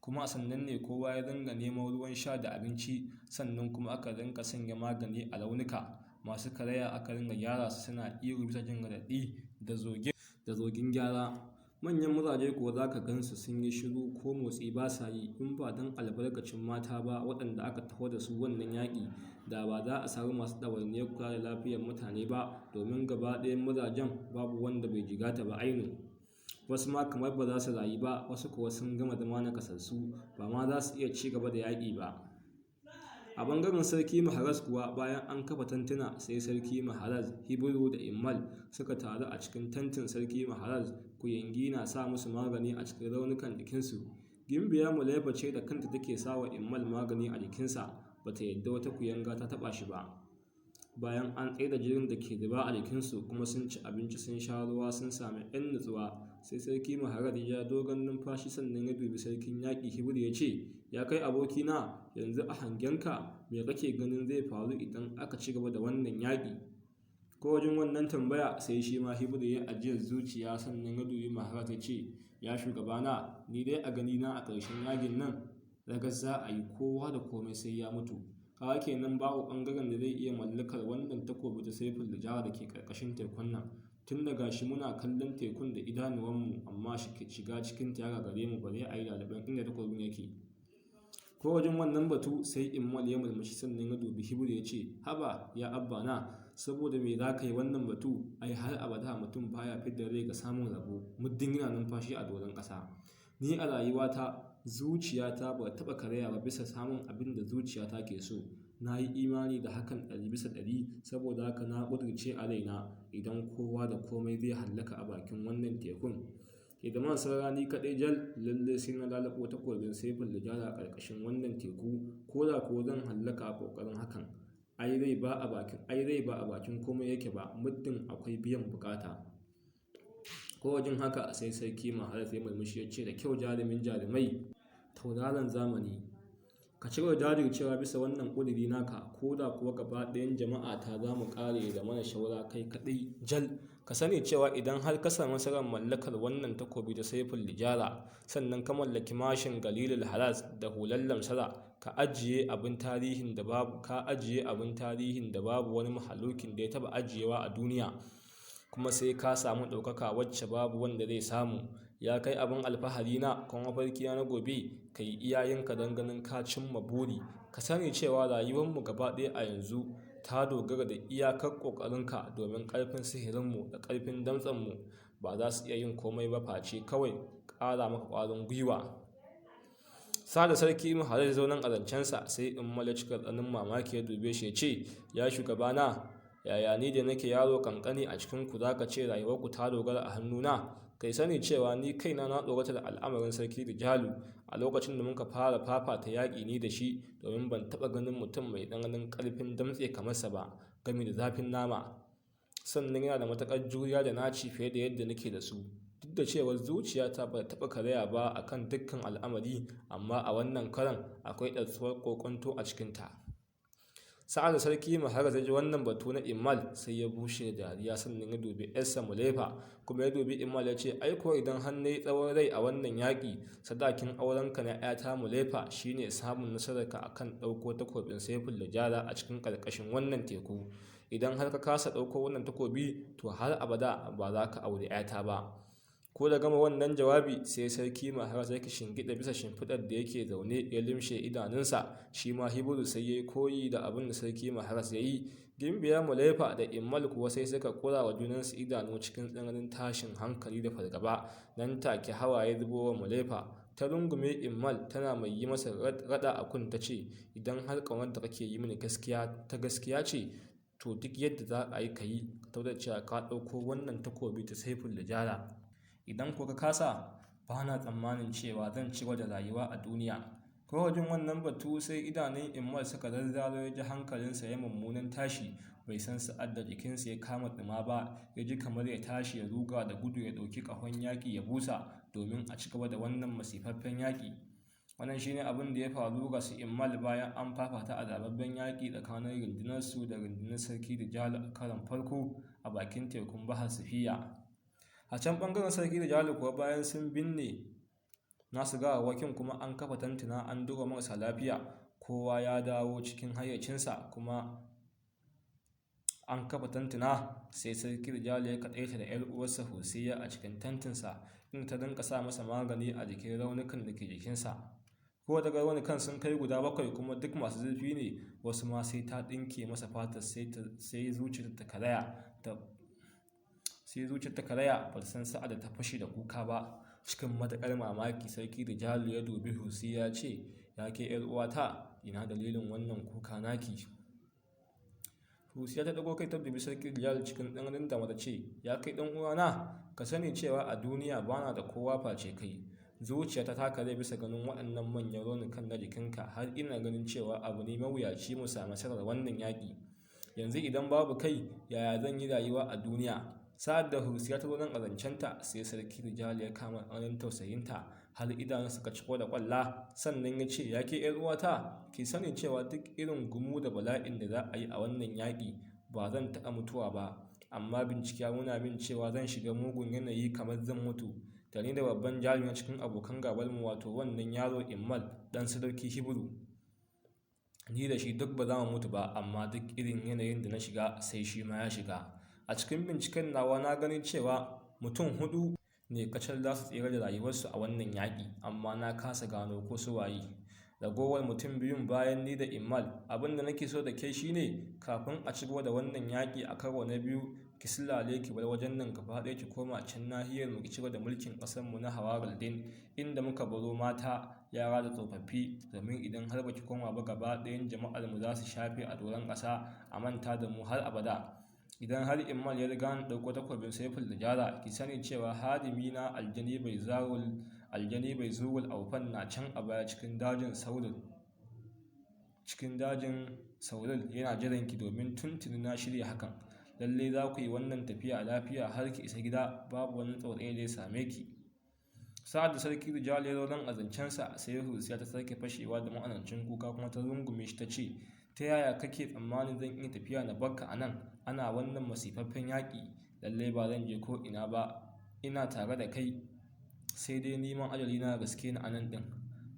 kuma sannan ne kowa ya dinga neman ruwan sha da abinci. Sannan kuma aka dinga sanya magani a raunuka. Masu karaya aka dinga gyara su, suna iyo bisa jin raɗaɗi da zogin gyara. Manyan mazaje kuwa za ka gansu sun yi shiru, ko motsi ba sa yi, in ba don albarkacin mata ba waɗanda aka taho da su wannan yaƙi, da ba za a sami masu ɗawainiyar kula da lafiyar mutane ba, domin gaba ɗayan mazajen babu wanda bai jigata ba ainun. Wasu ma kamar ba za su rayu ba, wasu kuwa sun gama zama nakasassu, ba ma za su iya ci gaba da yaƙi ba. A ɓangaren sarki Maharaz kuwa, bayan an kafa tantuna, sai sarki Maharaz, Hibiru da Immal suka taru a cikin tantin sarki Maharaz. Kuyangi na sa musu magani a cikin raunukan jikinsu. Gimbiya Mulaifa ce da kanta take sa wa Immal magani a jikinsa, ba ta yadda wata kuyanga ta taɓa shi ba. Bayan an tsaida jinin da ke zuba a jikinsu, kuma sun ci abinci sun sha ruwa sun sami 'yan nutsuwa, sai sarki Maharaz ya dogon numfashi, sannan ya dubi sarkin yaƙi Hibiru ya ce, ya kai abokina, yanzu a hangenka me kake ganin zai faru idan aka ci gaba da wannan yaƙi? Ko wajen wannan tambaya sai shi ma Hibiru ya ajiyar zuciya, sannan ya dubi Maharaz ya ce, ya shugabana, ni dai a ganina a ƙarshen yaƙin nan ragas za a yi, kowa da komai sai ya mutu. Kaga kenan babu ɓangaren da zai iya mallakar wannan takobi ta Saiful Lijara da ke ƙarƙashin tekun nan. Tun da gashi muna kallon tekun da idanuwanmu, amma shiga cikin ta ya gagare mu, bare a yi lalaben inda takobin yake. Ko wajen wannan batu sai Immal ya murmushi, sannan ya dubi Hibru ya ce, haba ya abba na, saboda me za ka yi wannan batu? Ai har abada mutum baya fidda rai ga samun rabo, muddin yana numfashi a doron ƙasa. Ni a rayuwata zuciyata ba taɓa karaya ba bisa samun abin da zuciyata ke so. Na yi imani da hakan 100%, saboda haka na ƙudurce a raina idan kowa da komai zai hallaka a bakin wannan tekun, idan man rani kaɗai jal, lallai sai na lalabo takobin Saiful Lijara a ƙarƙashin wannan teku, ko da ko zan hallaka a ƙoƙarin hakan. Ai rai ba a bakin komai yake ba, muddin akwai biyan buƙata. Ko wajen haka sai sarki Maharaz ya murmushi ya ce, da kyau jarumin jarumai, tauraron zamani, ka ci gaba da jajircewa bisa wannan ƙuduri naka, ko da kuwa gaba ɗayan jama'a ta za mu ƙare da mana shaura kai kaɗai jal. Ka sani cewa idan har ka samu nasarar mallakar wannan takobi ta Saiful Lijara, sannan ka mallaki mashin Galilul Haras da hular lamsara, ka ajiye abin tarihin da babu wani mahalukin da ya taɓa ajiyewa a duniya, kuma sai ka samu ɗaukaka wacce babu wanda zai samu. Ya kai abin alfahari na kuma mafarki na gobe, ka yi iyayenka don ganin ka cimma buri. Ka sani cewa rayuwarmu gaba ɗaya a yanzu ta dogara da iyakar ƙoƙarinka, domin ƙarfin sihirinmu da ƙarfin damtsenmu ba za su iya yin komai ba face kawai ƙara maka ƙwarin gwiwa. Sada sarki Maharaz ya zaunan a zancensa, sai Immal ya cika tsananin mamaki ya dube shi ya ce, ya shugabana, yaya ni da nake yaro kankani a cikin ku za ka ce rayuwarku ta dogara a hannuna? Kai sani cewa ni kaina na tsorata da al'amarin sarki Rijalu a lokacin da muka fara fafata yaƙi ni da shi, domin ban taɓa ganin mutum mai tsananin ƙarfin damtse kamar sa ba, gami da zafin nama. Sannan yana da matuƙar juriya da naci fiye da yadda nake da su. Duk da cewa zuciyata ba ta taɓa karaya ba a kan dukkan al'amari, amma a wannan karon akwai ɗarsuwar ƙoƙonto a cikinta. Sa'ad da sarki Maharaz ya ji wannan batu na Immal, sai ya bushe da dariya, sannan ya dubi ‘yarsa Mulefa, kuma ya dubi Immal ya ce, ai kuwa idan har na yi tsawon rai a wannan yaƙi, sadakin aurenka na ‘yata Mulefa shine samun nasararka a kan ɗauko takobin Saiful Lijara a cikin ƙarƙashin wannan teku. Idan har ka kasa ɗauko wannan takobi, to har abada ba za ka auri ‘yata ba. Ko da gama wannan jawabi, sai sarki Maharaz ya shingiɗa bisa shimfiɗar da yake zaune, ya limshe idanunsa. Shi ma Hibru sai ya yi koyi da abin da sarki Maharaz ya yi. Gimbiya Mulefa da Immal kuwa sai suka kura wa junansu idanu cikin tsananin tashin hankali da fargaba. Nan take hawaye zubo wa Mulefa, ta rungume Immal tana mai yi masa raɗa a kun ta ce, idan har ƙaunar da kake yi mini gaskiya ce, to duk yadda za a yi ka yi, ka tabbatar cewa ka ɗauko wannan takobi ta Saiful Lijara. Idan kuka kasa, ba na tsammanin cewa zan ci gaba da rayuwa a duniya. Ko wajen wannan batu sai idanun Immal suka zazzaro, ya ji hankalinsa ya mummunan tashi. Bai san sa'ad da jikinsa ya kama ɗuma ba, ya ji kamar ya tashi ya ruga da gudu ya ɗauki ƙahon yaƙi ya busa, domin a ci gaba da wannan masifaffen yaƙi. Wannan shine abin da ya faru ga su Immal bayan an fafata a zababben yaƙi tsakanin rundunarsu da rundunar sarki Rijal a karon farko a bakin tekun Bahar Safiya. A can ɓangaren sarki Rijalu kuwa, bayan sun binne nasu gawawwakin kuma an kafa tantuna an duba marasa lafiya, kowa ya dawo cikin hayyacinsa, kuma an kafa tantuna, sai sarki Rijalu ya kaɗaita da ‘yar uwarsa Hosiya a cikin tantinsa, inda ta dinka sa masa magani a jikin raunukan da ke jikinsa. Ko daga raunukan sun kai guda 7, kuma duk masu zurfi ne, wasu ma sai ta ɗinke masa fatar, sai zuciyar ta karaya, ba san sa'ad da ta fashe da kuka ba. Cikin matuƙar mamaki sarki Rijalu ya dubi Hosiya ya ce, ya ke ‘yar uwata, ina dalilin wannan kuka naki? Hosiya ta ɗago kai ta dubi sarki Rijalu cikin tsananin damuwa ta ce, ya kai ɗan uwana, ka sani cewa a duniya bana da kowa face kai. Zuciyata ta kare bisa ganin waɗannan manyan raunukan na jikinka, har ina ganin cewa abu ne mawuyaci mu sami nasarar wannan yaƙi. Yanzu idan babu kai, yaya zan yi rayuwa a duniya? Sa'ad da Hosiya ta zo nan a zancenta, sai sarki Rijalu ya kama tsananin tausayinta, har idanun suka ciko da ƙwalla, sannan ya ce, ya ke ‘yar uwata, ki sani cewa duk irin gumu da bala'in da za a yi a wannan yaƙi, ba zan taɓa mutuwa ba, amma bincike ya nuna min cewa zan shiga mugun yanayi kamar zan mutu. da ni da babban jarumi cikin abokan gabarmu, wato wannan yaro Immal dan sadauki Hibiru. Ni da shi duk ba za mu mutu ba, amma duk irin yanayin da na shiga sai shi ma ya shiga. A cikin binciken nawa na gani cewa mutum 4 ne kacal za su tsira da rayuwarsu a wannan yaƙi, amma na kasa gano ko su waye ragowar mutum biyun bayan ni da Immal. Abin da nake so da ke shine, kafin a ci gaba da wannan yaƙi a karo na biyu, ki silale ki bar wajen nan gaba ɗaya ki koma can nahiyar mu ki cigaba da mulkin ƙasar mu na Hawaral Din, inda muka baro mata, yara da tsofaffi, domin idan har baki koma ba gaba ɗayan jama'ar mu za su shafe a doron ƙasa a manta da mu har abada. Idan har Immal ya riga ni ɗauko takobin Saiful Dajjala, ki sani cewa hadimi na aljani bai zuwul aufan na can a baya cikin dajin Sauril yana jiran ki, domin tuntuni na shirya hakan. Lalle za ku yi wannan tafiya lafiya har ki isa gida, babu wani tsautsayi da ya same ki. Sa'ad da sarki Rijal ya zo nan a zancensa, sai Rusiya ta sake fashewa da ma'anancin kuka, kuma ta rungume shi ta ce, ta yaya kake tsammanin zan iya tafiya na barka a nan ana wannan masifaffen yaƙi? Lallai ba zan je ko ina ba, ina tare da kai, sai dai neman ajali na gaske na anan ɗin.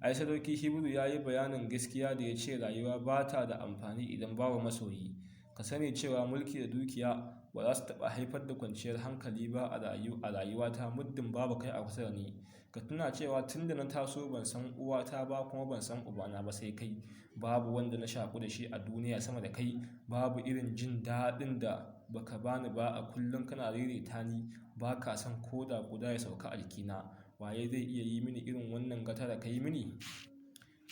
Ai sadauki Hibiru ya yi bayanin gaskiya da ya ce rayuwa ba ta da amfani idan babu masoyi. Ka sani cewa mulki da dukiya ba za su taɓa haifar da kwanciyar hankali ba a rayuwata muddin babu kai a kusa da ni. Ka tuna cewa tun da na taso ban san uwata ba, kuma ban san ubana ba sai kai. Babu wanda na shaƙu da shi a duniya sama da kai. Babu irin jin daɗin da baka bani ba. A kullum kana ririta ni, ba ka san ko da guda ya sauka a jikina. Waye zai iya yi mini irin wannan gata da ka yi mini?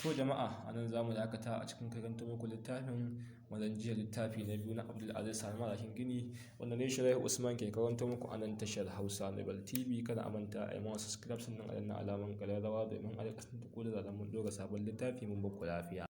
To jama'a, a nan za mu dakata a cikin karanta muku littafin Maranjiya, littafi na 2 na Abdulaziz Sani Madakin Gini, wanda ne Shiraihu Usman ke karanta muku a nan tashar Hausa Nobel TV. Kada a manta a yi mawa subscribe, sannan a danna alaman ƙararrawa domin a riƙa sanar da ku da zaran mun ɗora sabon littafi. Mun bakku lafiya.